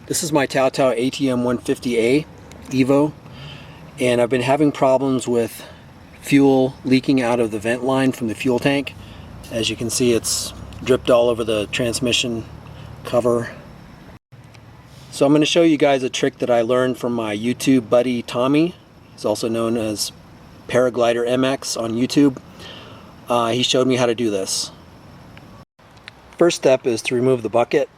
This is my Taotao ATM150-A Evo, and I've been having problems with fuel leaking out of the vent line from the fuel tank. As you can see, it's dripped all over the transmission cover. So I'm going to show you guys a trick that I learned from my YouTube buddy Tommy. He's also known as paraglidermx on YouTube. He showed me how to do this. First step is to remove the bucket.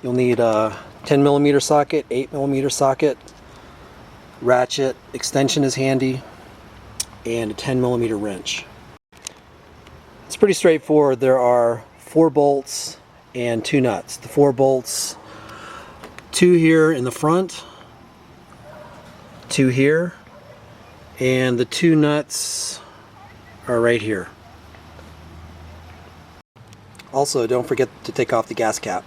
You'll need a 10mm socket, 8mm socket, ratchet, extension is handy, and a 10mm wrench. It's pretty straightforward. There are 4 bolts and 2 nuts. The 4 bolts, 2 here in the front, 2 here, and the 2 nuts are right here. Also, don't forget to take off the gas cap.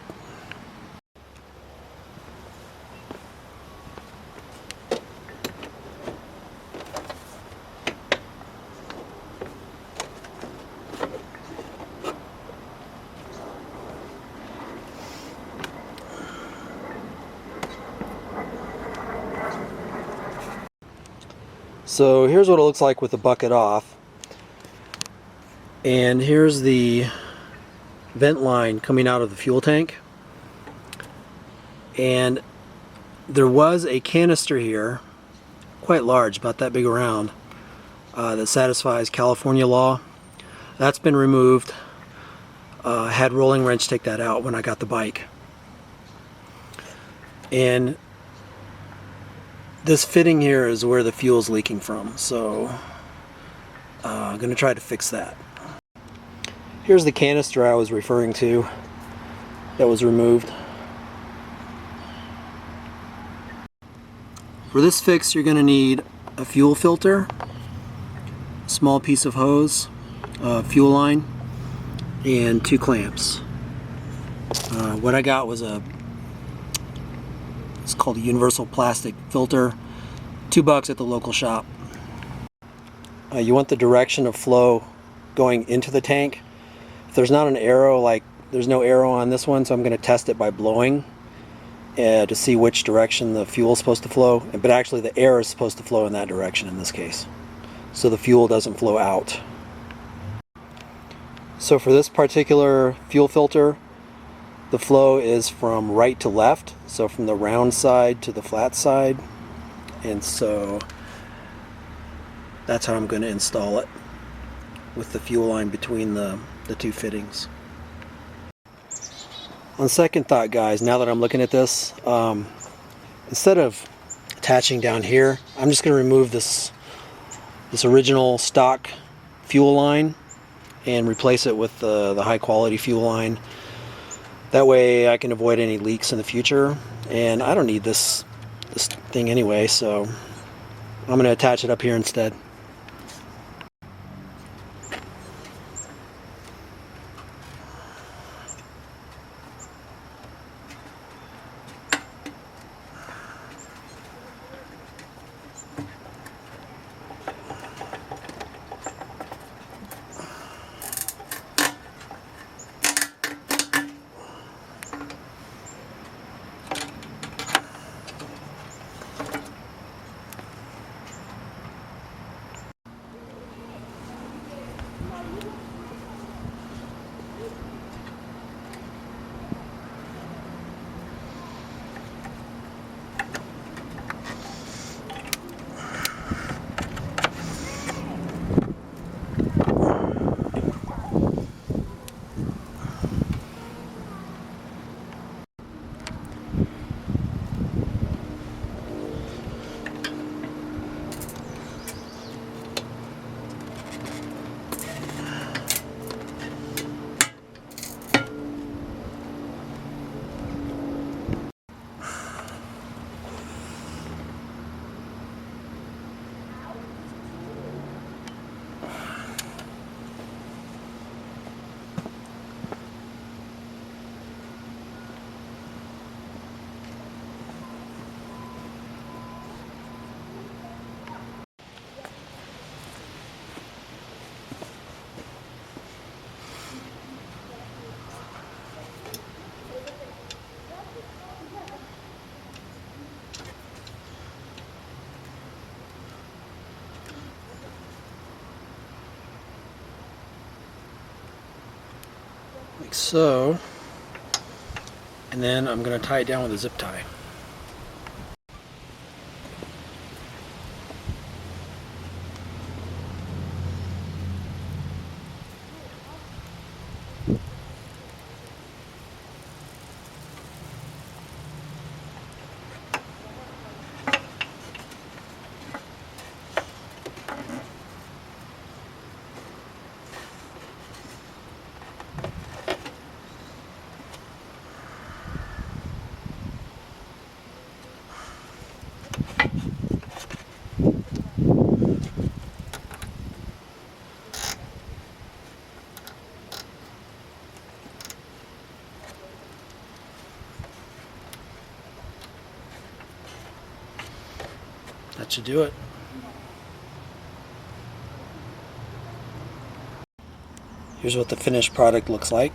So here's what it looks like with the bucket off. And here's the vent line coming out of the fuel tank. And there was a canister here, quite large, about that big around, that satisfies California law. That's been removed. I had rolling wrench take that out when I got the bike. And this fitting here is where the fuel's leaking from, so I'm going to try to fix that. Here's the canister I was referring to that was removed. For this fix, you're going to need a fuel filter, a small piece of hose, a fuel line, and 2 clamps. What I got was it's called a universal plastic filter, $2 at the local shop. You want the direction of flow going into the tank. If there's not an arrow, like there's no arrow on this one, so I'm going to test it by blowing to see which direction the fuel is supposed to flow. But actually the air is supposed to flow in that direction in this case, so the fuel doesn't flow out. So for this particular fuel filter, the flow is from right to left, so from the round side to the flat side, and so that's how I'm going to install it, with the fuel line between the 2 fittings. On second thought, guys, now that I'm looking at this, instead of attaching down here, I'm just going to remove this original stock fuel line and replace it with the high quality fuel line. That way I can avoid any leaks in the future, and I don't need this thing anyway, so I'm going to attach it up here instead. like so. And then I'm going to tie it down with a zip tie. That should do it. Here's what the finished product looks like.